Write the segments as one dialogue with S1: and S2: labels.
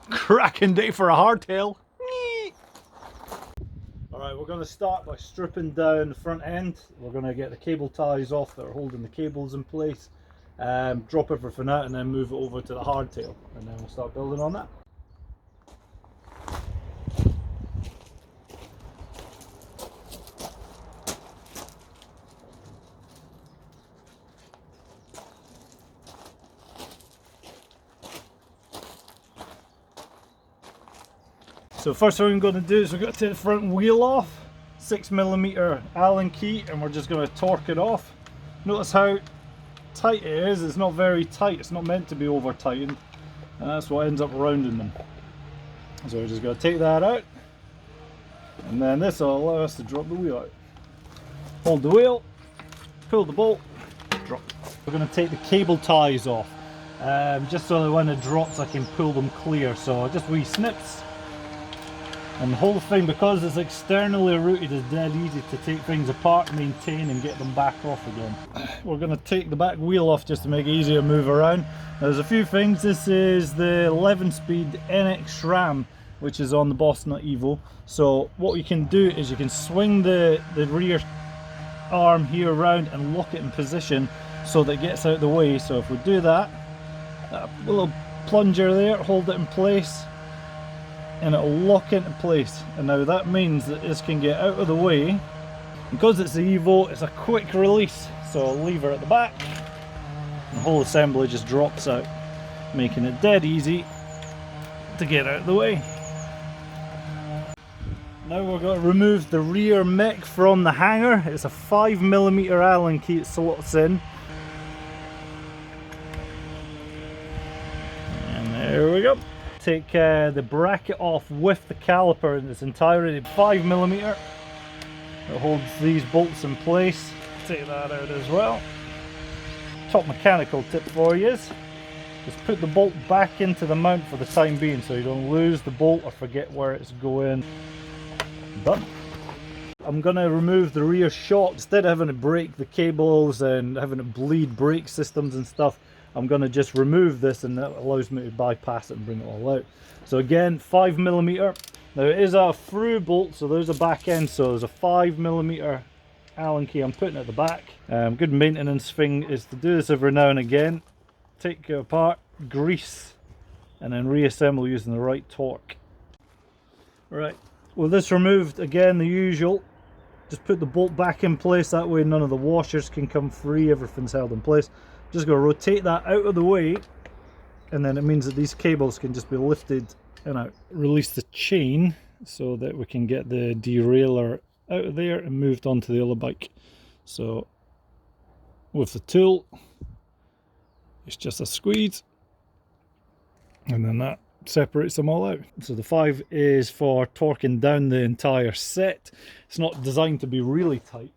S1: Cracking day for a hardtail. Alright, we're going to start by stripping down the front end. We're going to get the cable ties off that are holding the cables in place, drop everything out and then move it over to the hardtail, and then we'll start building on that. So first thing we're going to do is we're going to take the front wheel off, 6mm Allen key, and we're just going to torque it off. Notice how tight it is. It's not very tight, it's not meant to be over tightened, and that's what ends up rounding them. So we're just going to take that out, and then this will allow us to drop the wheel out. Hold the wheel, pull the bolt, drop. We're going to take the cable ties off, just so that when it drops I can pull them clear. So just wee snips. And the whole thing, because it's externally routed, is dead easy to take things apart, maintain and get them back off again. We're going to take the back wheel off just to make it easier to move around. Now, there's a few things. This is the 11-speed NX Sram, which is on the Bossnut Evo. So what you can do is you can swing the rear arm here around and lock it in position so that it gets out of the way. So if we do that, a little plunger there, hold it in place, and it'll lock into place. And now that means that this can get out of the way. Because it's the Evo, it's a quick release, so I'll lever at the back and the whole assembly just drops out, making it dead easy to get out of the way. Now we're going to remove the rear mech from the hanger. It's a 5mm Allen key it slots in, and there we go. Take the bracket off with the caliper in its entirety, 5mm. It holds these bolts in place. Take that out as well. Top mechanical tip for you is just put the bolt back into the mount for the time being, so you don't lose the bolt or forget where it's going. Done. I'm going to remove the rear shock. Instead of having to break the cables and having to bleed brake systems and stuff, I'm going to just remove this, and that allows me to bypass it and bring it all out. So again, 5mm. Now it is a through bolt, so there's a back end, so there's a 5mm Allen key I'm putting at the back. Good maintenance thing is to do this every now and again. Take it apart, grease, and then reassemble using the right torque. Right, with this removed, again the usual, just put the bolt back in place, that way none of the washers can come free, everything's held in place. Just going to rotate that out of the way, and then it means that these cables can just be lifted and out. Release the chain so that we can get the derailleur out of there and moved onto the other bike. So with the tool, it's just a squeeze, and then that separates them all out. So the 5 is for torquing down the entire set. It's not designed to be really tight.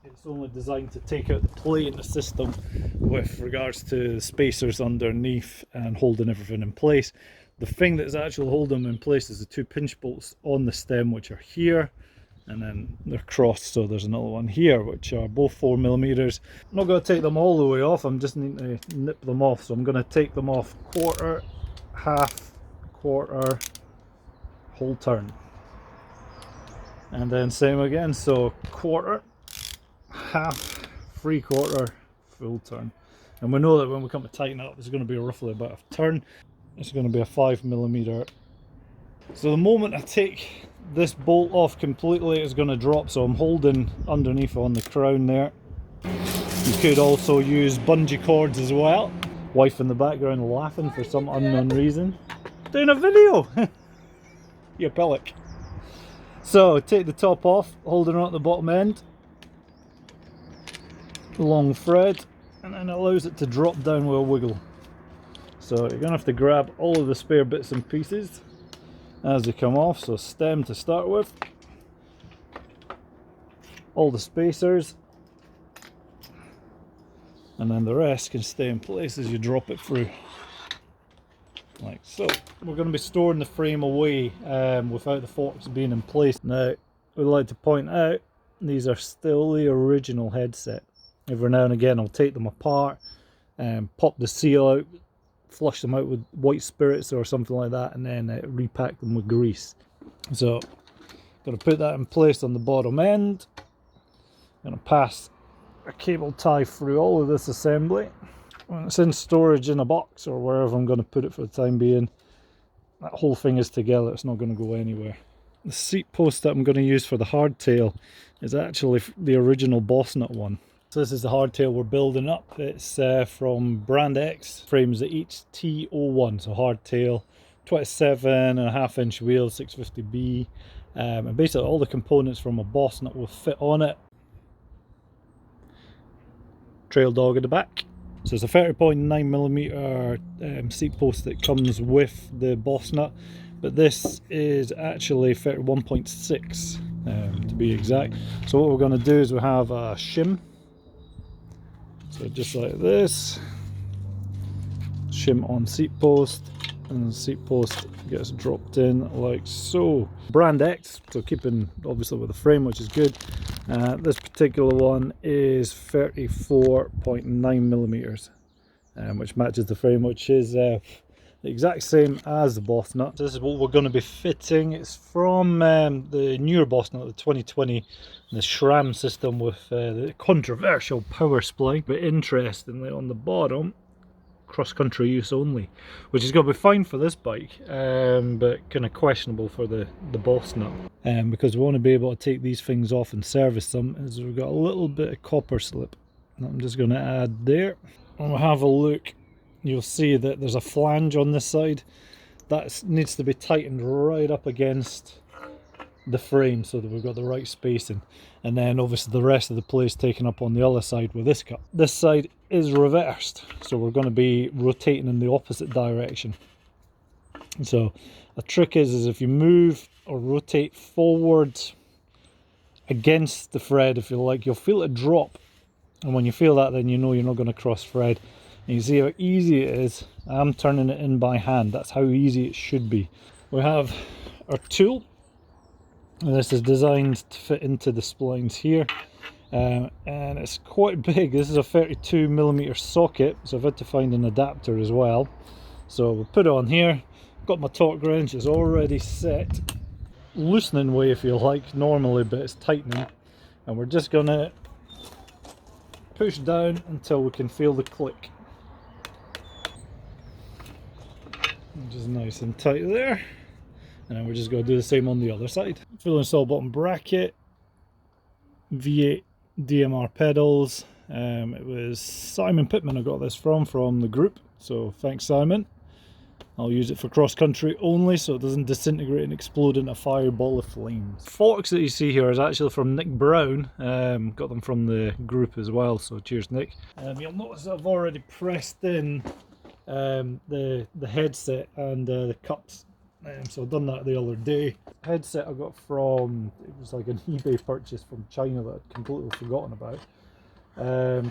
S1: It's only designed to take out the play in the system with regards to the spacers underneath and holding everything in place. The thing that's actually holding them in place is the 2 pinch bolts on the stem, which are here, and then they're crossed, so there's another one here, which are both 4mm. I'm not going to take them all the way off, I'm just need to nip them off. So I'm going to take them off quarter, half, quarter, whole turn, and then same again, so quarter, half, 3/4, full turn. And we know that when we come to tighten up, it's going to be roughly about a turn. It's going to be a 5mm. So the moment I take this bolt off completely, it's going to drop, so I'm holding underneath on the crown there. You could also use bungee cords as well. Wife in the background laughing for some unknown reason. Doing a video! You pillock. So take the top off, holding on at the bottom end. Long thread, and then it allows it to drop down with a wiggle. So you're going to have to grab all of the spare bits and pieces as they come off. So stem to start with, all the spacers, and then the rest can stay in place as you drop it through, like so. We're going to be storing the frame away without the forks being in place. Now, we'd like to point out, these are still the original headset. Every now and again I'll take them apart and pop the seal out, flush them out with white spirits or something like that, and then repack them with grease. So going to put that in place on the bottom end. Going to pass a cable tie through all of this assembly. When it's in storage in a box or wherever I'm going to put it for the time being, that whole thing is together, it's not going to go anywhere. The seat post that I'm going to use for the hardtail is actually the original Bossnut one. So this is the hardtail we're building up. It's from Brand X frames, the HT01, so hardtail, 27.5-inch wheel, 650B, and basically all the components from a Bossnut will fit on it. Trail dog at the back. So it's a 30.9mm seat post that comes with the Bossnut, but this is actually 31.6 to be exact. So what we're going to do is we have a shim. So just like this, shim on seat post, and the seat post gets dropped in like so. Brand X, so keeping obviously with the frame, which is good. This particular one is 34.9mm, which matches the frame, which is the exact same as the Bossnut. This is what we're going to be fitting. It's from the newer Bossnut, the 2020, the Sram system with the controversial power spline. But interestingly, on the bottom, cross-country use only, which is going to be fine for this bike, but kind of questionable for the Bossnut, because we want to be able to take these things off and service them. As we've got a little bit of copper slip that I'm just going to add there. When we have a look, you'll see that there's a flange on this side that needs to be tightened right up against the frame so that we've got the right spacing, and then obviously the rest of the place taken up on the other side with this cut. This side is reversed, so we're going to be rotating in the opposite direction. So the trick is if you move or rotate forward against the thread, if you like, you'll feel it drop, and when you feel that, then you know you're not going to cross thread. And you see how easy it is. I'm turning it in by hand. That's how easy it should be. We have our tool, and this is designed to fit into the splines here, and it's quite big. This is a 32mm socket, so I've had to find an adapter as well. So we'll put it on here. Got my torque wrench, it's already set, loosening way if you like normally, but it's tightening, and we're just gonna push down until we can feel the click. Just nice and tight there, and then we're just going to do the same on the other side. Full install bottom bracket, V8 DMR pedals. It was Simon Pittman I got this from the group, so thanks Simon. I'll use it for cross country only so it doesn't disintegrate and explode into a fireball of flames. Forks that you see here is actually from Nick Brown. Got them from the group as well, so cheers Nick. You'll notice I've already pressed in the headset and the cups, so I've done that the other day. Headset I got from, it was like an eBay purchase from China that I'd completely forgotten about.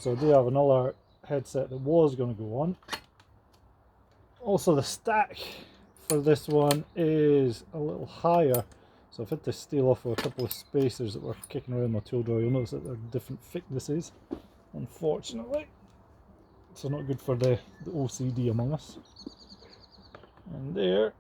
S1: So I do have another headset that was going to go on. Also the stack for this one is a little higher, so I've had to steal off a couple of spacers that were kicking around my tool drawer. You'll notice that they're different thicknesses, unfortunately. So not good for the OCD among us. And there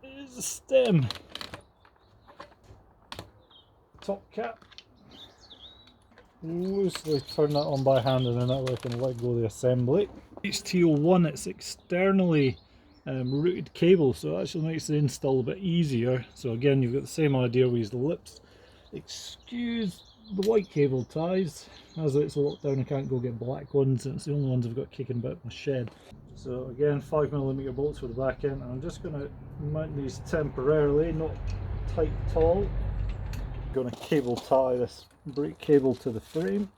S1: is the stem. Top cap. Loosely turn that on by hand, and then that way I can let go of the assembly. HT01, it's externally routed cable, so it actually makes the install a bit easier. So again, you've got the same idea. We use the lips. Excuse the white cable ties, as it's locked down I can't go get black ones, and it's the only ones I've got kicking about in my shed. So again, 5mm bolts for the back end, and I'm just going to mount these temporarily, not tight at all. I'm going to cable tie this brake cable to the frame.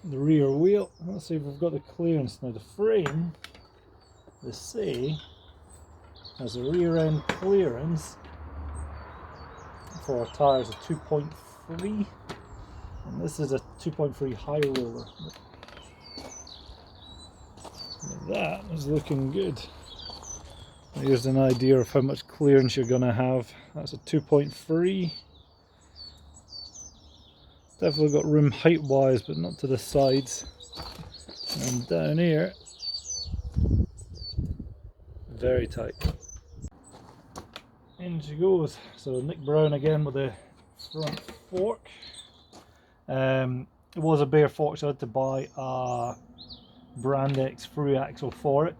S1: The rear wheel, let's see if we've got the clearance. Now the frame, they say, has a rear end clearance for tyres of 2.3, and this is a 2.3 high roller. That is looking good. Here's an idea of how much clearance you're going to have. That's a 2.3. Definitely got room height wise, but not to the sides. And down here, very tight. In she goes. So Nick Brown again with the front fork. It was a bare fork, so I had to buy a Brand X through axle for it.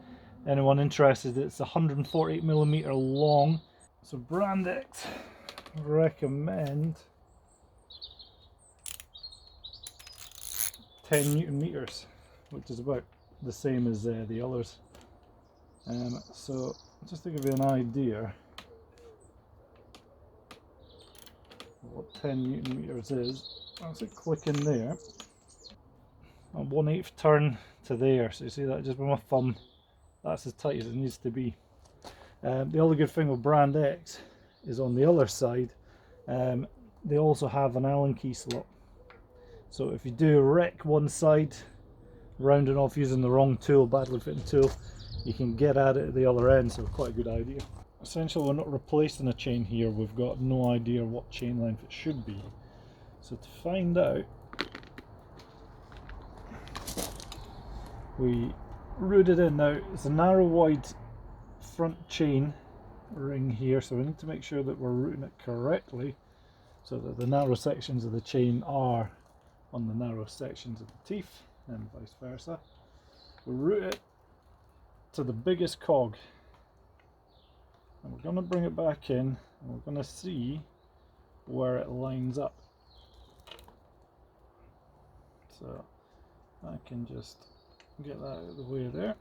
S1: Anyone interested, it's 148mm long. So Brand X recommend 10 Newton meters, which is about the same as the others. So just to give you an idea of what 10 Newton meters is, as it click in there, a 1/8 turn to there. So you see that just with my thumb, that's as tight as it needs to be. The other good thing with Brand X is on the other side, they also have an Allen key slot. So if you do wreck one side, rounding off using the wrong tool, badly fitting tool, you can get at it at the other end, so quite a good idea. Essentially, we're not replacing a chain here, we've got no idea what chain length it should be. So to find out, we root it in. Now it's a narrow wide front chain ring here, so we need to make sure that we're routing it correctly so that the narrow sections of the chain are on the narrow sections of the teeth and vice versa. We route it to the biggest cog and we're going to bring it back in and we're going to see where it lines up. So I can just get that out of the way there.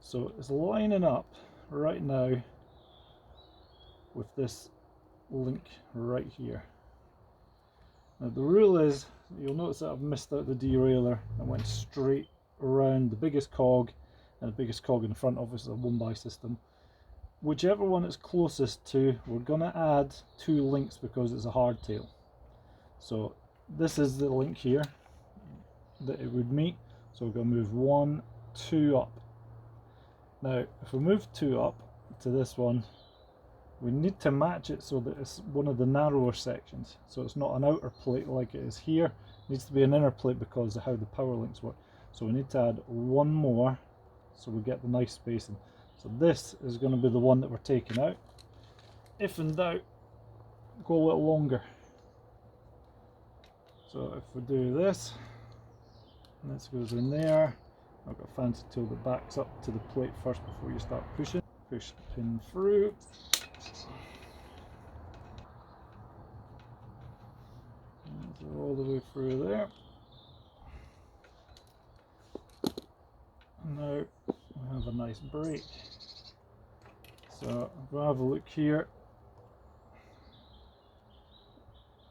S1: So it's lining up right now with this link right here. Now the rule is, you'll notice that I've missed out the derailleur and went straight around the biggest cog, and the biggest cog in front of us is a 1x system. Whichever one it's closest to, we're going to add 2 links because it's a hardtail. So this is the link here that it would meet, so we're going to move 1, 2 up. Now if we move 2 up to this one, we need to match it so that it's one of the narrower sections, so it's not an outer plate like it is here. It needs to be an inner plate because of how the power links work. So we need to add 1 more so we get the nice spacing. So this is going to be the one that we're taking out. If in doubt, go a little longer. So if we do this, and this goes in there, I've got a fancy tool that backs up to the plate first before you start pushing. Push the pin through. And all the way through there. And now we have a nice break. So if we have a look here,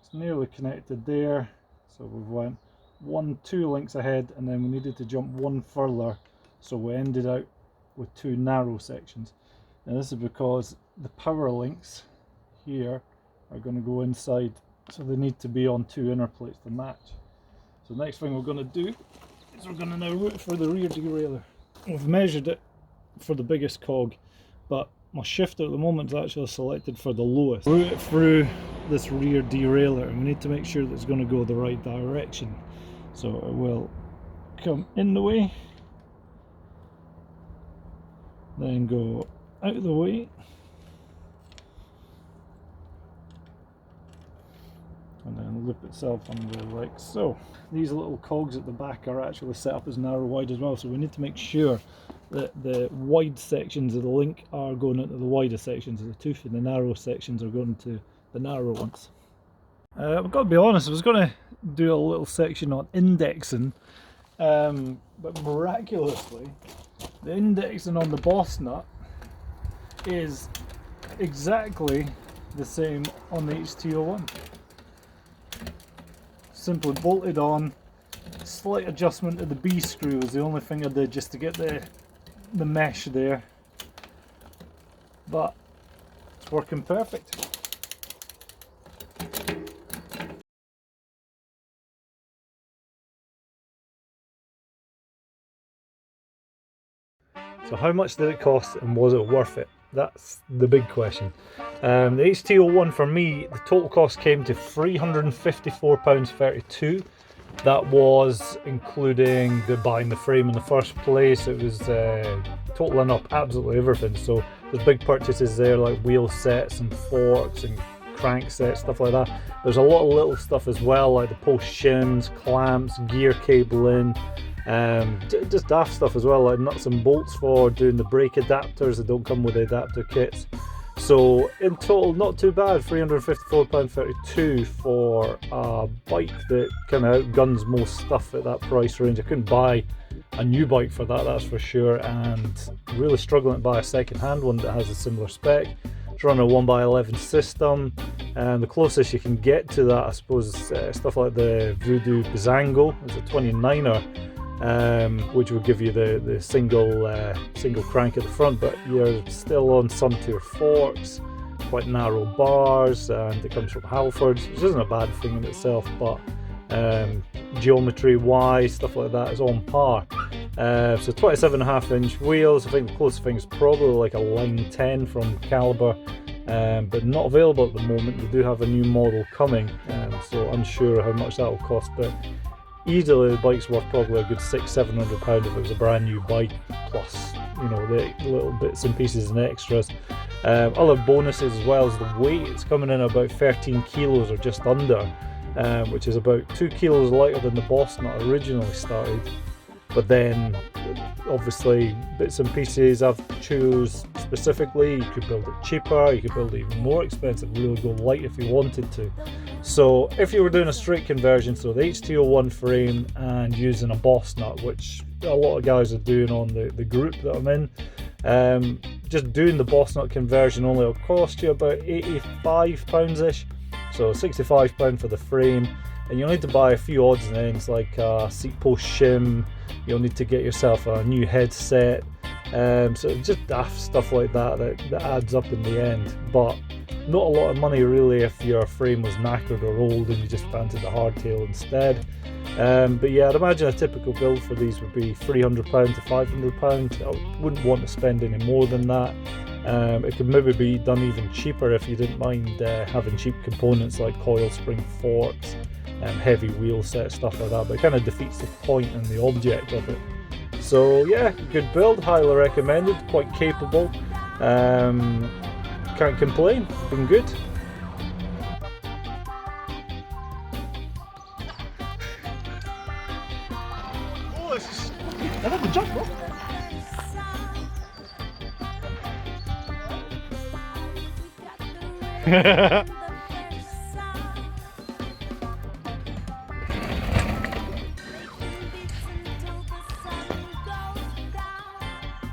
S1: it's nearly connected there. So we've went 1, 2 links ahead, and then we needed to jump 1 further, so we ended out with 2 narrow sections. And this is because the power links here are going to go inside, so they need to be on 2 inner plates to match. So the next thing we're going to do is we're going to now route for the rear derailleur. We've measured it for the biggest cog, but my shifter at the moment is actually selected for the lowest. Route it through this rear derailleur, and we need to make sure that it's going to go the right direction. So it will come in the way, then go out of the way, and then loop itself under like so. These little cogs at the back are actually set up as narrow wide as well, so we need to make sure that the wide sections of the link are going into the wider sections of the tooth, and the narrow sections are going to the narrow ones. I've got to be honest, I was going to do a little section on indexing, but miraculously the indexing on the Bossnut is exactly the same on the HT01. Simply bolted on. Slight adjustment to the B screw was the only thing I did just to get the mesh there, but it's working perfect. So how much did it cost and was it worth it? That's the big question. The HT01 for me, the total cost came to £354.32. That was including buying the frame in the first place. It was totaling up absolutely everything. So there's big purchases there like wheel sets and forks and crank sets, stuff like that. There's a lot of little stuff as well, like the post shims, clamps, gear cabling, just daft stuff as well, like nuts and bolts for doing the brake adapters that don't come with the adapter kits. So in total, not too bad. £354.32 for a bike that kind of outguns most stuff at that price range. I couldn't buy a new bike for that, that's for sure, and really struggling to buy a second-hand one that has a similar spec. It's running a 1x11 system, and the closest you can get to that, I suppose, is stuff like the Voodoo Bizango. It's a 29er, which will give you the single crank at the front, but you're still on some tier forks, quite narrow bars, and it comes from Halfords, which isn't a bad thing in itself, but geometry wise, stuff like that is on par. So 27.5-inch wheels. I think the closest thing is probably like a Line 10 from Calibre, but not available at the moment. They do have a new model coming, so unsure how much that will cost, but easily the bike's worth probably a good £600–700 if it was a brand new bike, plus, you know, the little bits and pieces and extras. Other bonuses as well as the weight. It's coming in about 13 kilos or just under, which is about 2 kilos lighter than the Bossnut originally started. But then obviously bits and pieces I've choose specifically. You could build it cheaper, you could build it even more expensive, really go light if you wanted to. So if you were doing a straight conversion, so the HT01 frame and using a Bossnut, which a lot of guys are doing on the group that I'm in, just doing the Bossnut conversion only will cost you about £85-ish, so £65 for the frame, and you'll need to buy a few odds and ends like a seat post shim. You'll need to get yourself a new headset, so just daft stuff like that adds up in the end, but not a lot of money really if your frame was knackered or old and you just fancied a hardtail instead. But yeah, I'd imagine a typical build for these would be £300 to £500. I wouldn't want to spend any more than that. It could maybe be done even cheaper if you didn't mind having cheap components like coil spring forks, heavy wheel set, stuff like that, but it kind of defeats the point and the object of it. So yeah, good build, highly recommended, quite capable. Can't complain, been good.
S2: Oh, this is... I love the jump, bro.
S1: Ha ha ha.